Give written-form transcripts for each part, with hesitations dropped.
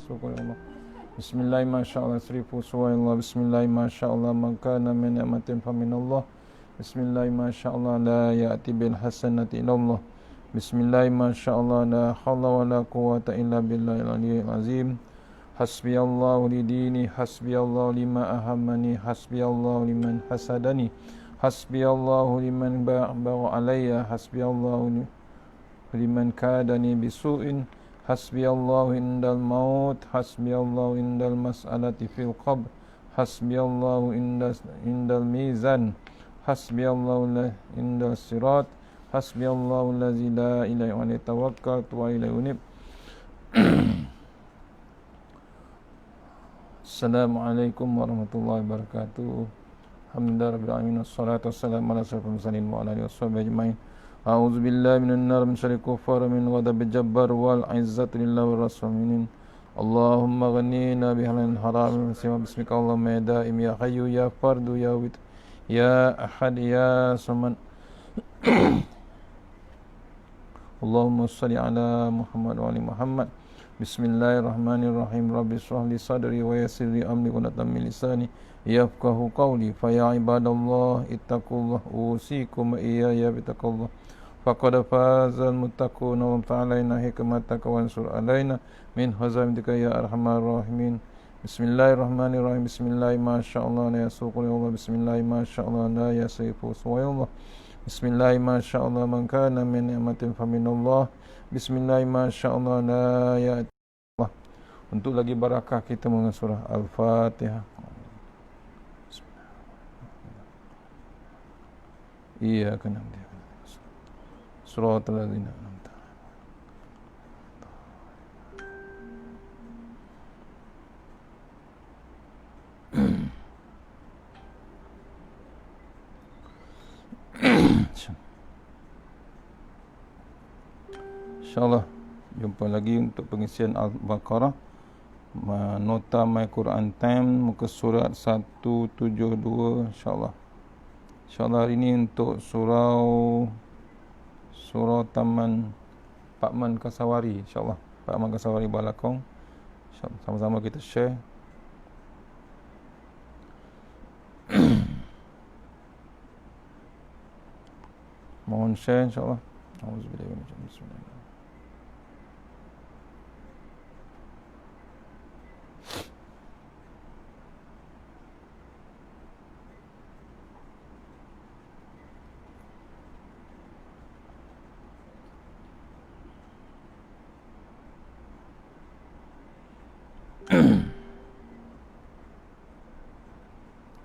yasuqullah. Bismillah masyaallah srifu suwaillah. Bismillah masyaallah man kana min ni'matin faminallah. Bismillah masyaallah la ya'ti bil hasanati illallah. Bismillah masyaallah la haula wala quwwata illa billahil aliyyil azim. Hasbiyallahu li dini, hasbiyallahu lima ahammani, hasbiyallahu liman hasadani, hasbiyallahu liman ba'a alayya, hasbiyallahu liman kadani bisu'in, hasbiyallahu indal maut, hasbiyallahu indal mas'alati fil qabr, hasbiyallahu indal mizan, hasbiyallahu indal sirat, hasbiyallahu allazi la ilaha illa huwa tawakkaltu wa ilaihi unib. Assalamualaikum warahmatullahi wabarakatuh. Alhamdulillah rabbil alamin, wassalatu wassalamu ala asyrafil mursalin wa ala alihi washabihi ajmain. A'udzu billahi minan nar min syarril kuffar min ghadabil jabbar wal izzati lillahi wa rasulih. Allahumma ghnina bihalal haram bismika Allahumma ya daim ya hayyu ya fardu ya wit ya ahad ya samad. Allahumma shalli ala Muhammad wa ali Muhammad. Bismillahirrahmanirrahim. Rabbi shrah li sadri wa yassir li amri wa la min lisani yafqahu qawli. Fa ya ibadallah ittaqullah usikum iyaya bittaqullah. Faqad fazal muttaqun wa ta'alaina hikmataka wa ansur alaina min hazamika ya arhamar rahimin. Bismillahirrahmanirrahim. Bismillah masyaallah la yasuqul Allah. Bismillah masyaallah la yasifu suwaillah. Bismillah masyaallah man kana min ni'matin faminallah. Bismillah masyaallah la ya'ti. Untuk lagi barakah kita mengenai surah Al-Fatihah. Iya kena dia. Surah Al-Ladzina. InsyaAllah jumpa lagi untuk pengisian Al-Baqarah, nota My Quran Time, muka surat 172 insyaAllah. InsyaAllah hari ini untuk surau Taman Pakman Kasawari, insyaAllah Pakman Kasawari Balakong. InsyaAllah sama-sama kita share. Mohon share insyaAllah. Auzubillahi minasyaitonir rajim. Bismillahirrahmanirrahim.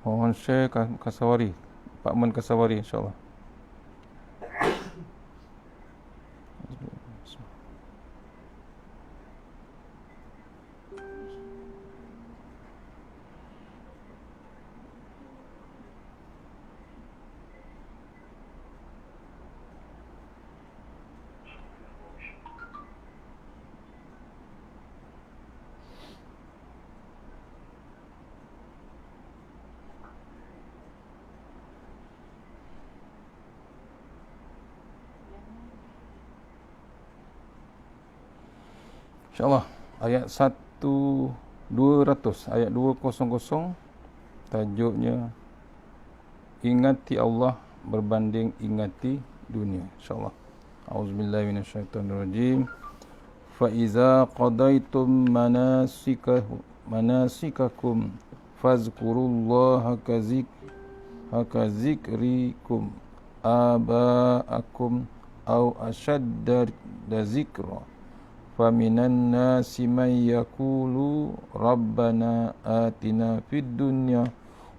Mohon share Kasawari, Pakman Kasawari insyaAllah. InsyaAllah ayat 200, ayat 200, tajuknya ingati Allah berbanding ingati dunia. InsyaAllah. Auzubillahi minasyaitonirrajim. Fa iza qadaitum manasikakum fazkurullaha kazikrikum aba'akum au ashadda dzikra. Faminan nasi man yaqulu rabbana atina fid dunya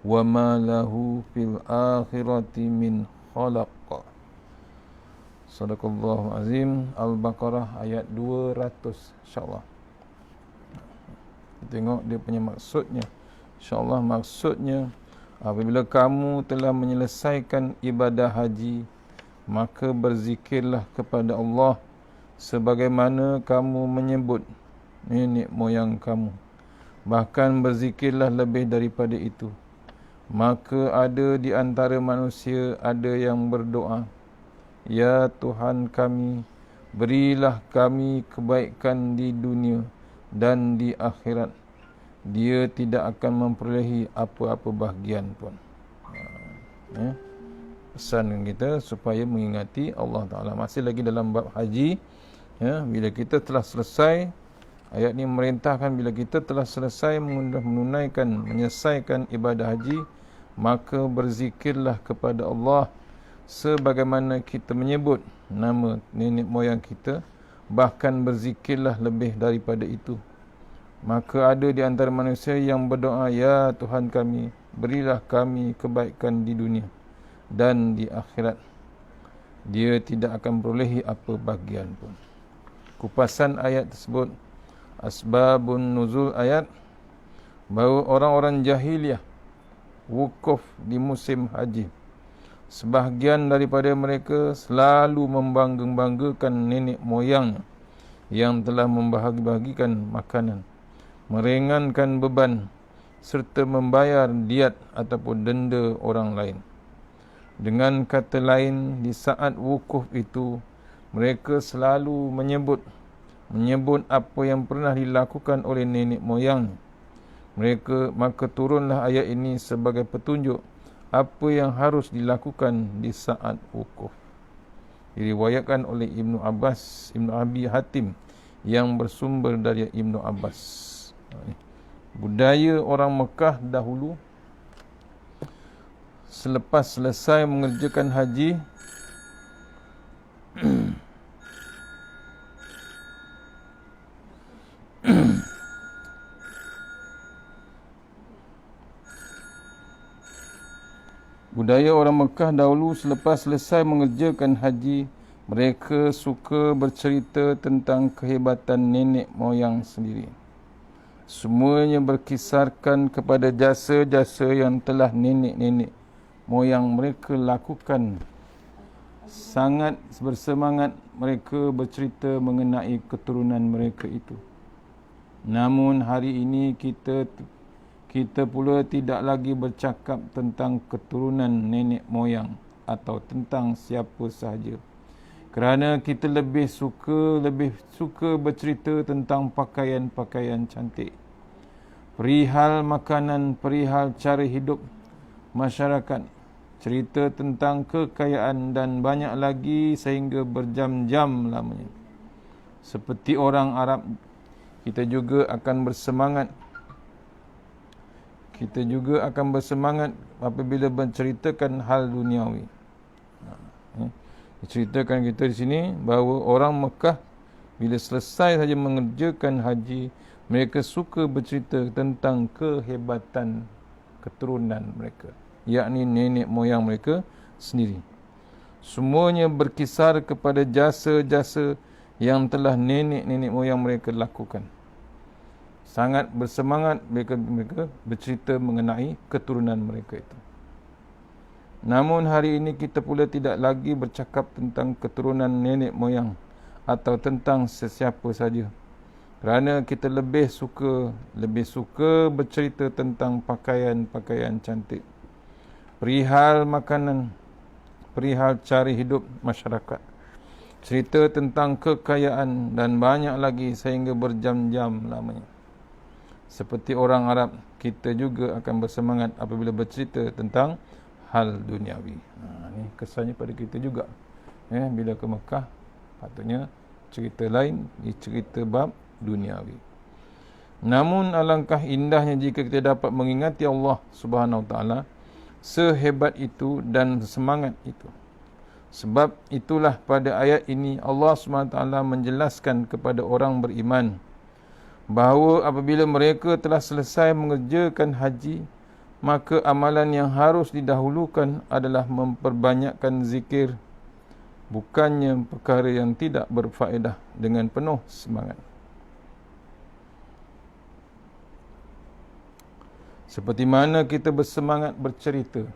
wa ma lahu fil akhirati min khalaq. Sadaqallahu azim. Al-Baqarah ayat 200 insyaAllah. Tengok dia punya maksudnya. InsyaAllah maksudnya, apabila kamu telah menyelesaikan ibadah haji, maka berzikirlah kepada Allah sebagaimana kamu menyebut nenek moyang kamu. Bahkan berzikirlah lebih daripada itu. Maka ada di antara manusia ada yang berdoa, Ya Tuhan kami, berilah kami kebaikan di dunia dan di akhirat dia tidak akan memperolehi apa-apa bahagian pun. Pesan kita supaya mengingati Allah Ta'ala. Masih lagi dalam bab haji, bila kita telah selesai, ayat ni merintahkan bila kita telah selesai menyelesaikan ibadah haji, maka berzikirlah kepada Allah sebagaimana kita menyebut nama nenek moyang kita, bahkan berzikirlah lebih daripada itu. Maka ada di antara manusia yang berdoa, ya Tuhan kami, berilah kami kebaikan di dunia dan di akhirat. Dia tidak akan berolehi apa bahagian pun. Kupasan ayat tersebut. Asbabun nuzul ayat, bahawa orang-orang jahiliah wukuf di musim haji. Sebahagian daripada mereka selalu membanggakan nenek moyang yang telah membahagi-bahagikan makanan, meringankan beban serta membayar diat ataupun denda orang lain. Dengan kata lain, di saat wukuf itu, mereka selalu menyebut apa yang pernah dilakukan oleh nenek moyang mereka. Maka turunlah ayat ini sebagai petunjuk apa yang harus dilakukan di saat wukuf. Diriwayatkan oleh Ibnu Abi Hatim yang bersumber dari Ibnu Abbas. Budaya orang Mekah dahulu, selepas selesai mengerjakan haji, budaya orang Mekah dahulu selepas selesai mengerjakan haji, mereka suka bercerita tentang kehebatan nenek moyang sendiri. Semuanya berkisarkan kepada jasa-jasa yang telah nenek-nenek moyang mereka lakukan. Sangat bersemangat mereka bercerita mengenai keturunan mereka itu. Namun hari ini kita pula tidak lagi bercakap tentang keturunan nenek moyang atau tentang siapa sahaja, kerana kita lebih suka bercerita tentang pakaian-pakaian cantik, perihal makanan, perihal cara hidup masyarakat, cerita tentang kekayaan dan banyak lagi sehingga berjam-jam lamanya. Seperti orang Arab, kita juga akan bersemangat apabila menceritakan hal duniawi. Diceritakan kita di sini bahawa orang Mekah bila selesai saja mengerjakan haji, mereka suka bercerita tentang kehebatan keturunan mereka, yakni nenek moyang mereka sendiri. Semuanya berkisar kepada jasa-jasa yang telah nenek-nenek moyang mereka lakukan. Sangat bersemangat mereka bercerita mengenai keturunan mereka itu. Namun hari ini kita pula tidak lagi bercakap tentang keturunan nenek moyang atau tentang sesiapa saja, kerana kita lebih suka bercerita tentang pakaian-pakaian cantik, perihal makanan, perihal cara hidup masyarakat, cerita tentang kekayaan dan banyak lagi sehingga berjam-jam lamanya. Seperti orang Arab, kita juga akan bersemangat apabila bercerita tentang hal duniawi. Ini kesannya pada kita juga. Bila ke Mekah, patutnya cerita lain, cerita bab duniawi. Namun alangkah indahnya jika kita dapat mengingati Allah Subhanahu Wa Taala sehebat itu dan semangat itu. Sebab itulah pada ayat ini Allah Subhanahu Wa Taala menjelaskan kepada orang beriman bahawa apabila mereka telah selesai mengerjakan haji, maka amalan yang harus didahulukan adalah memperbanyakkan zikir, bukannya perkara yang tidak berfaedah dengan penuh semangat. Seperti mana kita bersemangat bercerita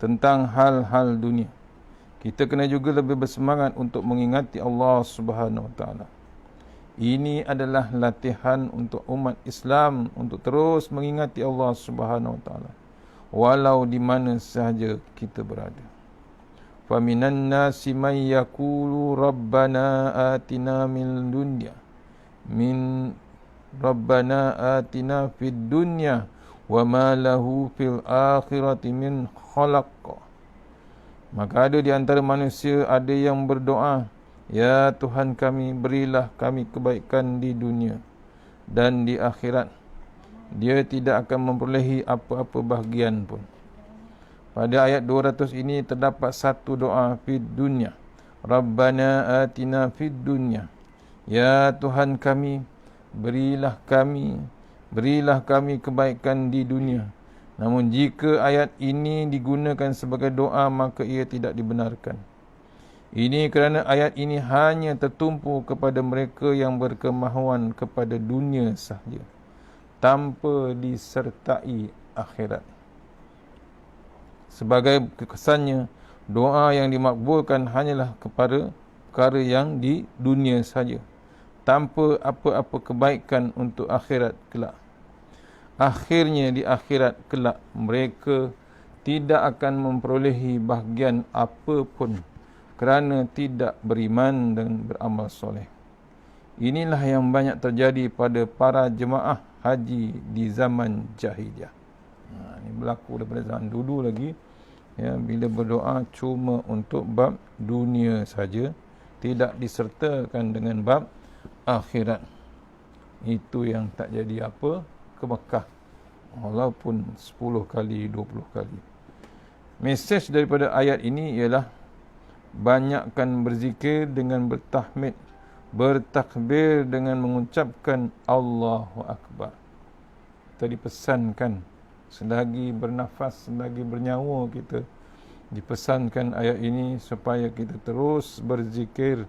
tentang hal-hal dunia, kita kena juga lebih bersemangat untuk mengingati Allah Subhanahu Wa Taala. Ini adalah latihan untuk umat Islam untuk terus mengingati Allah Subhanahu Wa Taala walau di mana sahaja kita berada. Faminan nasi may yaqulu rabbana atina min dunya min Rabbana atina fid dunya wa ma lahu fil akhirati min khalaq. Maka ada di antara manusia ada yang berdoa, ya Tuhan kami, berilah kami kebaikan di dunia dan di akhirat. Dia tidak akan memperolehi apa-apa bahagian pun. Pada ayat 200 ini terdapat satu doa fid dunya. Rabbana atina fid dunya. Ya Tuhan kami, berilah kami kebaikan di dunia. Namun jika ayat ini digunakan sebagai doa, maka ia tidak dibenarkan. Ini kerana ayat ini hanya tertumpu kepada mereka yang berkemahuan kepada dunia sahaja, tanpa disertai akhirat. Sebagai kesannya, doa yang dimakbulkan hanyalah kepada perkara yang di dunia sahaja, tanpa apa-apa kebaikan untuk akhirat kelak. Akhirnya di akhirat kelak mereka tidak akan memperolehi bahagian apa pun kerana tidak beriman dan beramal soleh. Inilah yang banyak terjadi pada para jemaah haji di zaman jahiliyah. Ini berlaku daripada zaman dulu lagi, ya, bila berdoa cuma untuk bab dunia saja, tidak disertakan dengan bab akhirat. Itu yang tak jadi apa ke Mekah, walaupun 10 kali 20 kali. Mesej daripada ayat ini ialah banyakkan berzikir dengan bertahmid, bertakbir dengan mengucapkan Allahu Akbar. Kita dipesankan selagi bernafas, selagi bernyawa, kita dipesankan ayat ini supaya kita terus berzikir,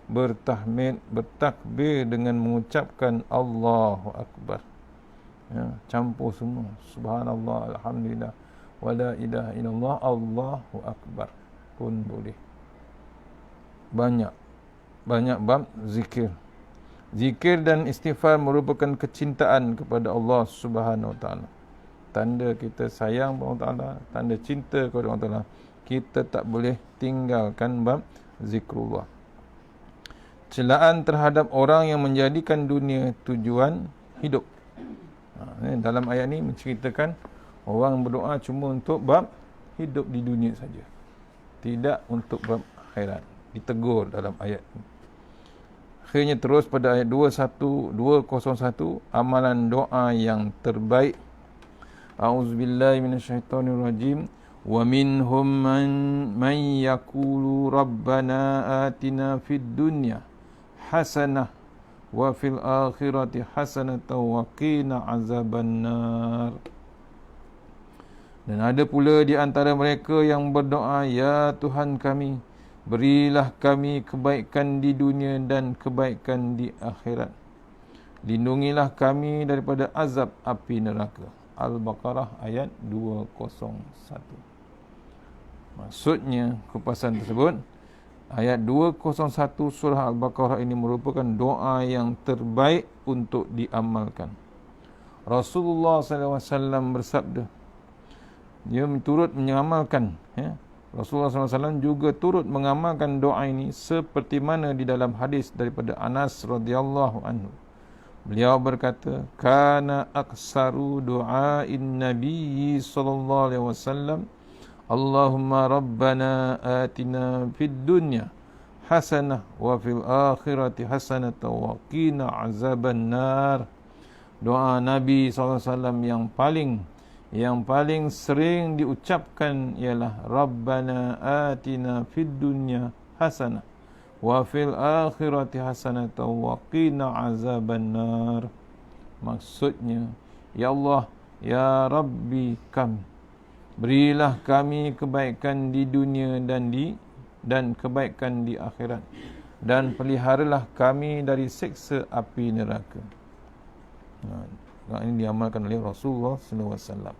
bertahmid, bertakbir dengan mengucapkan Allahu Akbar. Ya, campur semua. Subhanallah, alhamdulillah, wala ilaha illallah, Allahu Akbar pun boleh. Banyak bab zikir. Zikir dan istighfar merupakan kecintaan kepada Allah Subhanahu Wa Taala. Tanda kita sayang kepada Allah Taala, tanda cinta kepada Allah Taala. Kita tak boleh tinggalkan bab zikrullah. Celaan terhadap orang yang menjadikan dunia tujuan hidup. Dalam ayat ni menceritakan orang berdoa cuma untuk bab hidup di dunia saja, tidak untuk bab akhirat. Ditegur dalam ayat ini. Akhirnya terus pada ayat 201, amalan doa yang terbaik. A'udzubillahi minasyaitonirrajim. Wa minhum man yaqulu rabbana atina fid dunya hasanah wa fil akhirati hasanatan wa qina azabannar. Dan ada pula di antara mereka yang berdoa, ya Tuhan kami, berilah kami kebaikan di dunia dan kebaikan di akhirat. Lindungilah kami daripada azab api neraka. Al-Baqarah ayat 201. Maksudnya kupasan tersebut, ayat 201 surah Al-Baqarah ini merupakan doa yang terbaik untuk diamalkan. Rasulullah SAW bersabda, dia turut mengamalkan, ya. Rasulullah SAW juga turut mengamalkan doa ini seperti mana di dalam hadis daripada Anas radhiyallahu anhu. Beliau berkata, kana aksaru du'ain nabiyyi sallallahu alaihi wasallam, Allahumma rabbana atina fid dunya hasanah wa fil akhirati hasanatan wa qina azaban nar. Doa Nabi SAW yang paling sering diucapkan ialah Rabbana atina fid dunya hasanah wa fil akhirati hasanatan wa qina azaban nar. Maksudnya, ya Allah, ya Rabbi kami, berilah kami kebaikan di dunia dan kebaikan di akhirat, dan peliharalah kami dari siksa api neraka. Ini diamalkan oleh Rasulullah SAW.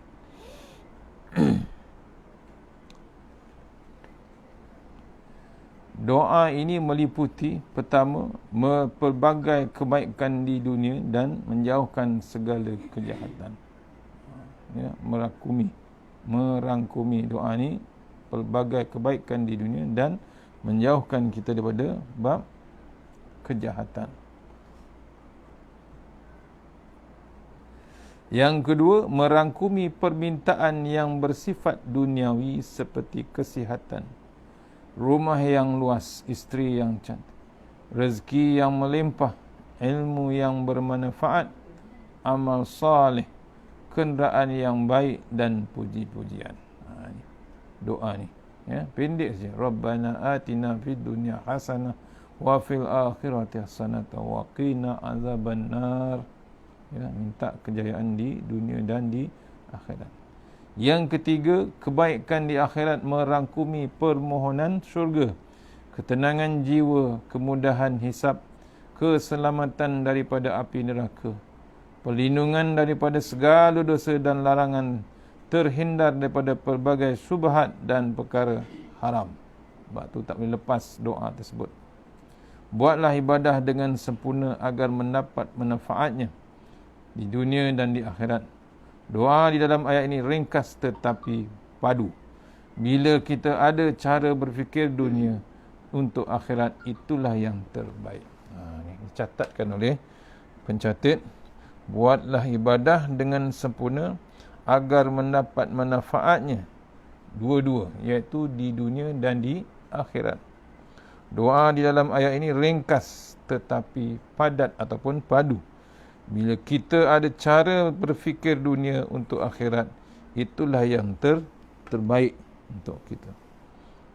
Doa ini meliputi, pertama, pelbagai kebaikan di dunia dan menjauhkan segala kejahatan. Ya, merangkumi doa ini pelbagai kebaikan di dunia dan menjauhkan kita daripada bab kejahatan. Yang kedua, merangkumi permintaan yang bersifat duniawi seperti kesihatan, rumah yang luas, isteri yang cantik, rezeki yang melimpah, ilmu yang bermanfaat, amal saleh, kenderaan yang baik dan puji-pujian. Ni doa ni, ya, pendek saja. Rabbana atina fid dunya hasanah wa fil akhirati hasanah wa qina azabannar. Ya, minta kejayaan di dunia dan di akhirat. Yang ketiga, kebaikan di akhirat merangkumi permohonan syurga, ketenangan jiwa, kemudahan hisab, keselamatan daripada api neraka, perlindungan daripada segala dosa dan larangan, terhindar daripada pelbagai syubhat dan perkara haram. Sebab tu tak boleh lepas doa tersebut. Buatlah ibadah dengan sempurna agar mendapat manfaatnya di dunia dan di akhirat. Doa di dalam ayat ini ringkas tetapi padu. Bila kita ada cara berfikir dunia untuk akhirat, itulah yang terbaik. Ini dicatatkan oleh pencatat. Buatlah ibadah dengan sempurna agar mendapat manfaatnya dua-dua, iaitu di dunia dan di akhirat. Doa di dalam ayat ini ringkas tetapi padat ataupun padu. Bila kita ada cara berfikir dunia untuk akhirat, itulah yang terbaik untuk kita.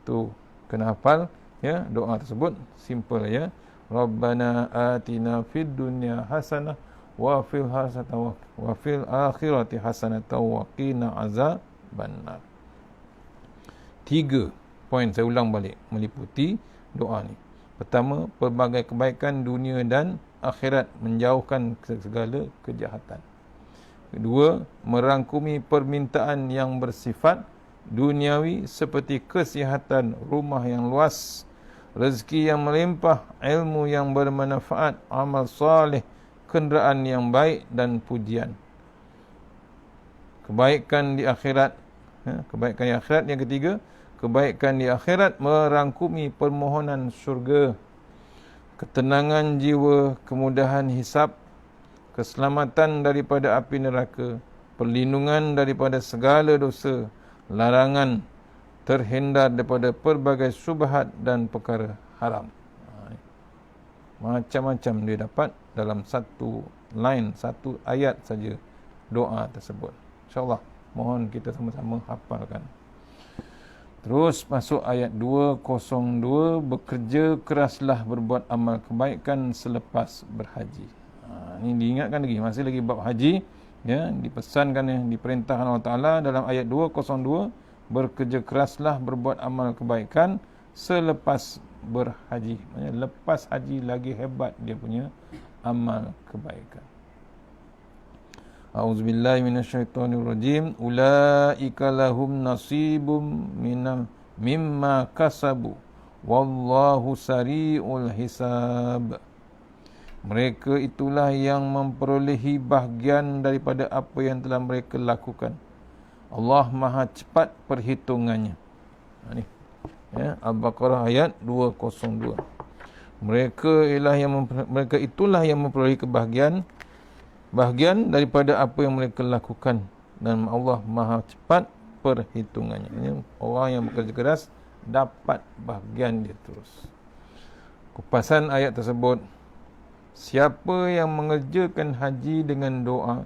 Tu kena hafal, ya, doa tersebut simple, ya. Rabbana atina fid dunya hasanah wa fil akhirati hasanah wa qina azabannar. 3 poin saya ulang balik meliputi doa ni. Pertama, pelbagai kebaikan dunia dan akhirat, menjauhkan segala kejahatan. Kedua, merangkumi permintaan yang bersifat duniawi seperti kesihatan, rumah yang luas, rezeki yang melimpah, ilmu yang bermanfaat, amal saleh, kenderaan yang baik dan pujian. Kebaikan di akhirat, kebaikan di akhirat. Yang ketiga, kebaikan di akhirat merangkumi permohonan syurga, ketenangan jiwa, kemudahan hisab, keselamatan daripada api neraka, perlindungan daripada segala dosa, larangan, terhindar daripada pelbagai syubhat dan perkara haram. Macam-macam dia dapat dalam satu line, satu ayat saja doa tersebut. InsyaAllah, mohon kita sama-sama hafalkan. Terus masuk ayat 202, bekerja keraslah berbuat amal kebaikan selepas berhaji. Ini diingatkan lagi, masih lagi bab haji, ya, dipesankan, ya, diperintahkan Allah Ta'ala dalam ayat 202, bekerja keraslah berbuat amal kebaikan selepas berhaji. Maksudnya lepas haji lagi hebat dia punya amal kebaikan. A'udzubillahi minasyaitonirrajim. Ulaika lahum nasibum mimma kasabu wallahu sari'ul hisab. Mereka itulah yang memperolehi bahagian daripada apa yang telah mereka lakukan. Allah Maha cepat perhitungannya. Ini, ya, Al-Baqarah ayat 202. Mereka itulah yang memperolehi bahagian daripada apa yang mereka lakukan, dan Allah Maha cepat perhitungannya. Ini orang yang bekerja keras dapat bahagian dia terus. Kupasan ayat tersebut, siapa yang mengerjakan haji dengan doa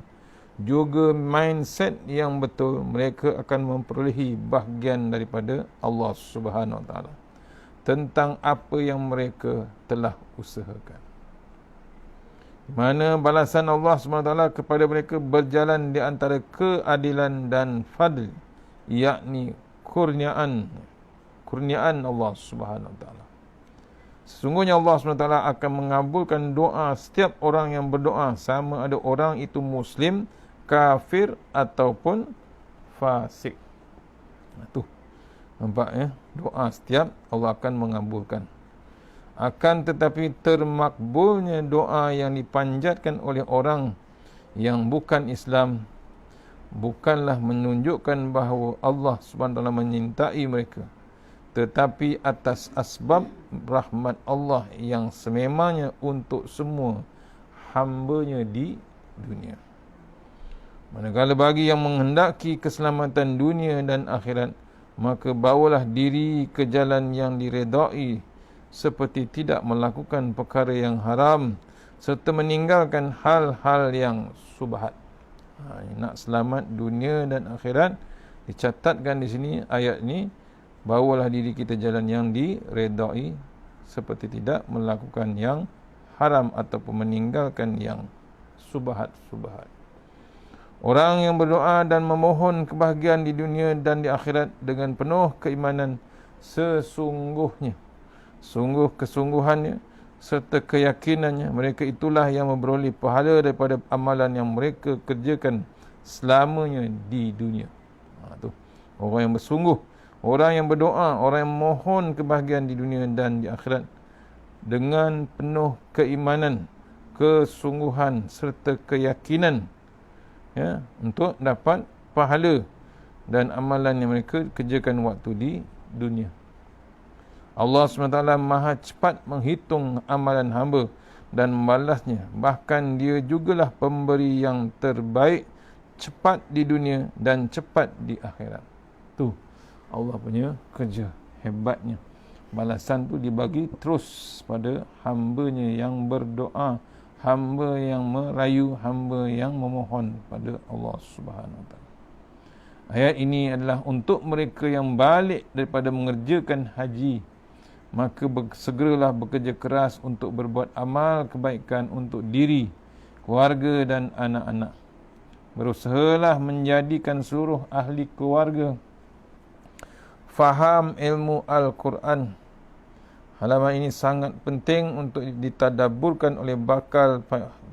juga mindset yang betul, mereka akan memperolehi bahagian daripada Allah Subhanahu Wa Taala tentang apa yang mereka telah usahakan. Mana balasan Allah SWT kepada mereka berjalan di antara keadilan dan fadl, yakni kurniaan Allah SWT. Sesungguhnya Allah SWT akan mengabulkan doa setiap orang yang berdoa, sama ada orang itu muslim, kafir ataupun fasik. Tu nampak, ya, doa setiap Allah akan mengabulkan. Akan tetapi termakbulnya doa yang dipanjatkan oleh orang yang bukan Islam bukanlah menunjukkan bahawa Allah SWT menyintai mereka, tetapi atas asbab rahmat Allah yang sememangnya untuk semua hamba-Nya di dunia. Manakala bagi yang menghendaki keselamatan dunia dan akhirat, maka bawalah diri ke jalan yang diredai, seperti tidak melakukan perkara yang haram serta meninggalkan hal-hal yang subhat. Nak selamat dunia dan akhirat, dicatatkan di sini ayat ni, bawalah diri kita jalan yang diredai, seperti tidak melakukan yang haram ataupun meninggalkan yang subhat-subhat. Orang yang berdoa dan memohon kebahagiaan di dunia dan di akhirat dengan penuh keimanan sesungguhnya, sungguh kesungguhannya serta keyakinannya, mereka itulah yang memperoleh pahala daripada amalan yang mereka kerjakan selamanya di dunia. Tu orang yang bersungguh, orang yang berdoa, orang yang mohon kebahagiaan di dunia dan di akhirat dengan penuh keimanan, kesungguhan serta keyakinan, ya, untuk dapat pahala dan amalan yang mereka kerjakan waktu di dunia. Allah SWT maha cepat menghitung amalan hamba dan membalasnya. Bahkan dia jugalah pemberi yang terbaik, cepat di dunia dan cepat di akhirat. Tu Allah punya kerja hebatnya. Balasan tu dibagi terus pada hambanya yang berdoa, hamba yang merayu, hamba yang memohon pada Allah SWT. Ayat ini adalah untuk mereka yang balik daripada mengerjakan haji. Maka segeralah bekerja keras untuk berbuat amal kebaikan untuk diri, keluarga dan anak-anak. Berusahalah menjadikan seluruh ahli keluarga faham ilmu Al-Quran. Halaman ini sangat penting untuk ditadabburkan oleh bakal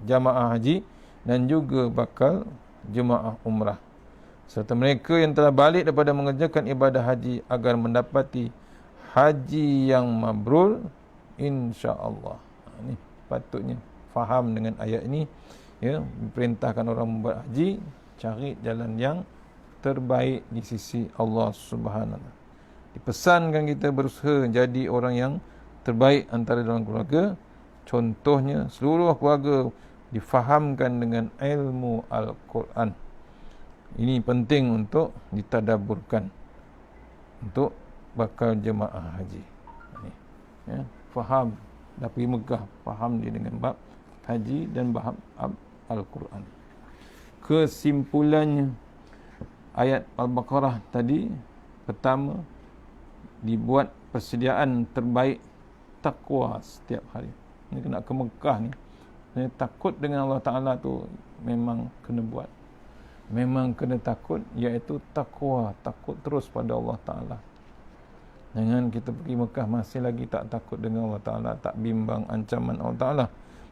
jamaah haji dan juga bakal jemaah umrah, serta mereka yang telah balik daripada mengerjakan ibadah haji agar mendapati haji yang mabrur, insya-Allah. Ini patutnya faham dengan ayat ini, ya. Diperintahkan orang membuat haji, cari jalan yang terbaik di sisi Allah Subhanahu. Dipesankan kita berusaha jadi orang yang terbaik antara dalam keluarga. Contohnya, seluruh keluarga difahamkan dengan ilmu Al-Quran. Ini penting untuk ditadabburkan untuk bakal jemaah haji. Ya, faham, dah pergi Mekah, faham dia dengan bab haji dan bab Al-Quran. Kesimpulannya, ayat Al-Baqarah tadi, pertama, dibuat persediaan terbaik takwa setiap hari. Ini kena ke Mekah ni, takut dengan Allah Ta'ala tu memang kena buat. Memang kena takut, iaitu takwa, takut terus pada Allah Ta'ala. Jangan kita pergi Mekah masih lagi tak takut dengan Allah Ta'ala, tak bimbang ancaman Allah Ta'ala.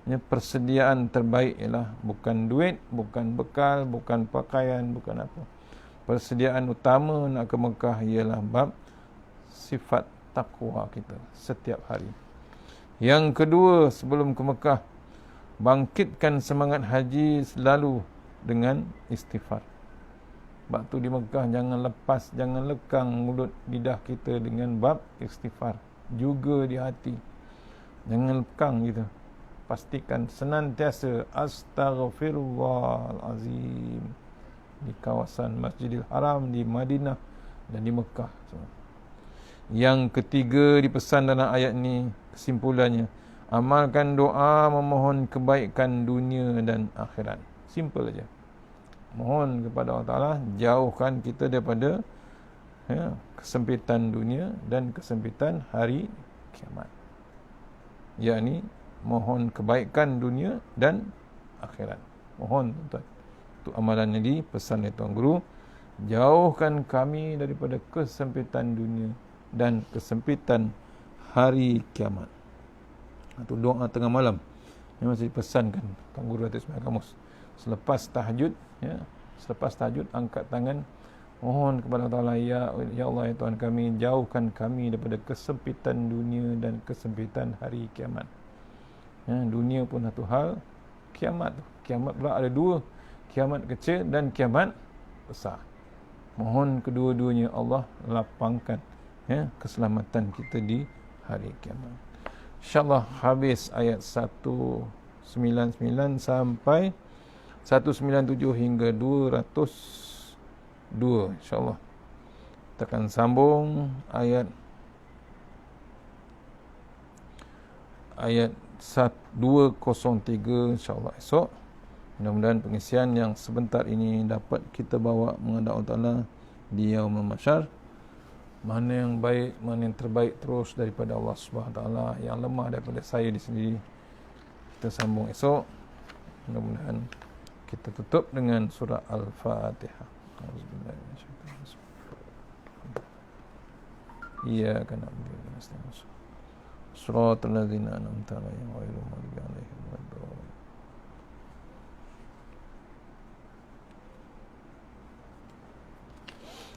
Persediaan terbaik ialah bukan duit, bukan bekal, bukan pakaian, bukan apa. Persediaan utama nak ke Mekah ialah bab sifat takwa kita setiap hari. Yang kedua, sebelum ke Mekah, bangkitkan semangat haji selalu dengan istighfar. Sebab tu di Mekah jangan lepas, jangan lekang mulut lidah kita dengan bab istighfar. Juga di hati, jangan lekang kita. Pastikan senantiasa astaghfirullahalazim di kawasan Masjidil Haram, di Madinah dan di Mekah. Yang ketiga dipesan dalam ayat ni, kesimpulannya, amalkan doa memohon kebaikan dunia dan akhirat. Simple aja. Mohon kepada Allah Ta'ala, jauhkan kita daripada kesempitan dunia dan kesempitan hari kiamat. Yakni mohon kebaikan dunia dan akhirat. Mohon, tuan-tuan. Itu amalan yang dipesan oleh Tuan Guru. Jauhkan kami daripada kesempitan dunia dan kesempitan hari kiamat. Itu doa tengah malam yang masih dipesankan Tuan Guru Datuk Ismail Kamus. Selepas tahajud, ya, selepas tahajud angkat tangan, mohon kepada Allah Ta'ala, ya Allah, ya Tuhan kami, jauhkan kami daripada kesempitan dunia dan kesempitan hari kiamat. Ya, dunia pun satu hal, kiamat pula ada dua, kiamat kecil dan kiamat besar. Mohon kedua-duanya Allah lapangkan, ya, keselamatan kita di hari kiamat. InsyaAllah habis ayat 199 sampai 197 hingga 202, insyaAllah. Kita akan sambung ayat 203 insyaAllah esok. Mudah-mudahan pengisian yang sebentar ini dapat kita bawa menghadap Allah Ta'ala di Yaumul Mahsyar. Mana yang baik, mana yang terbaik terus daripada Allah Subhanahu Wa Ta'ala, yang lemah daripada saya di sini kita sambung esok. Mudah-mudahan kita tutup dengan surah Al-Fatihah. Auzubillahi minasyaitanir rajim. Iyyaka na'budu wa nasta'in. Shiratal ladzina an'amta 'alaihim ghairil maghdubi 'alaihim waladdallin.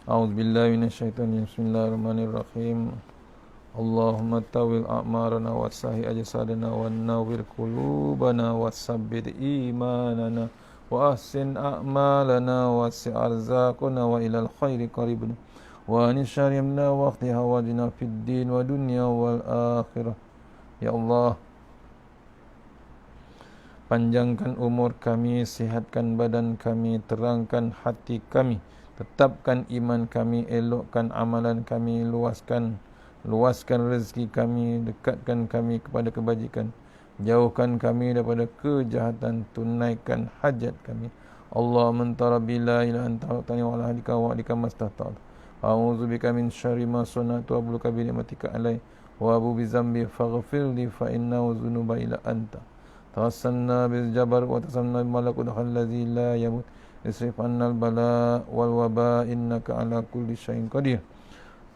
A'udzubillahi minasyaitonir rajim. Bismillahirrahmanirrahim. Allahumma tawil a'marana wasahi ajsadana wa nawwir qulubana wasabbit imanana wa ahsin a'malana wasi' arzaqana wa ilal khairi qaribna wa nisharimna wa akhti hawadina fid din wa dunya wal akhirah. Ya Allah, panjangkan umur kami, sihatkan badan kami, terangkan hati kami, tetapkan iman kami, elokkan amalan kami, luaskan rezeki kami, dekatkan kami kepada kebajikan, jauhkan kami daripada kejahatan, tunaikan hajat kami. Allah mentara bila ila anta tani wa ahlika wa alika mastata'at. A'udzubika min syarri ma sana'tu wa abluka bi ni'matika alai wa abu bi zambi faghfir li fa innahu dzunuba ila anta. Tawassalna bil jabar wa tasamna bil malakut allazi la yamut. Isrif anna al bala wal waba innaka ala kulli syai'in qadir.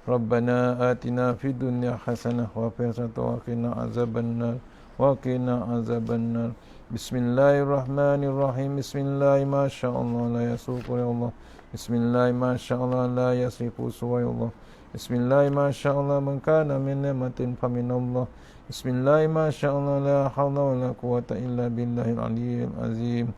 Rabbana atina fid dunya hasanah wa fil akhirati wa qina azabannar wa qina azabannar. Bismillahirrahmanirrahim. Bismillahi ma sya'allah la yasuqu ya Allah. Bismillahi ma sya'allah la yasrifu suwa ya Allah. Bismillahi ma sya'allah man kana min ni'matin fa min Allah. Bismillahi ma sya'allah la hawla wa la quwwata illa billahil aliyyil azim.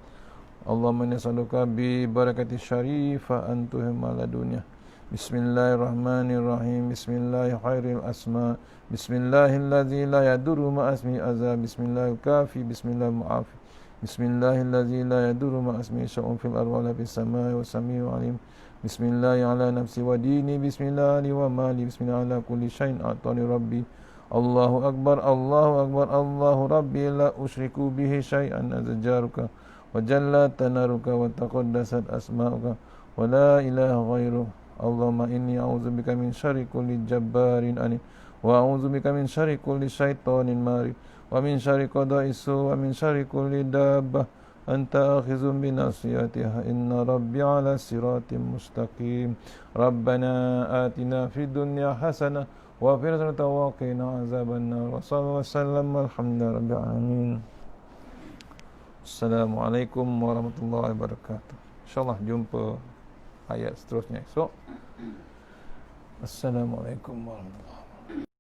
Allahumma nas'aluka bi barakati syarifah antuhum ala dunya. Bismillahirrahmanirrahim. Bismillahi khairil asma. Bismillahilladzi la yadurru ma asmi azab. Bismillahil kafi. Bismillahil mu'afi. Bismillahilladzi la yadurru ma asmi syai'un fil ardi wa la fis samai wa samiu alim. Bismillahi ala nafsi wa dini. Bismillahi wa mali. Bismillahi ala kulli syai'in a'tani rabbi. Allahu akbar, Allahu akbar, Allahu rabbi la usyriku bihi syai'an azjaruka wa jalla tanaruka wa taqaddasat asma'uka wa la ilaha ghairuh. Allahumma inni a'udzubika min syarri kulli jabbarin anid wa a'udzubika min syarri kulli syaitanin marid wa min syarri qada'is su wa min syarri kulli dabbah anta akhizun bi nasiyatiha inna rabbi ala siratim mustaqim. Rabbana atina fid dunya hasanah wa fil akhirati wa qina azabannar. Wa sallallahu wasallam alhamdulillahi rabbil alamin. Assalamualaikum warahmatullahi wabarakatuh. InsyaAllah jumpa ayat seterusnya esok. Assalamualaikum warahmatullahi wabarakatuh.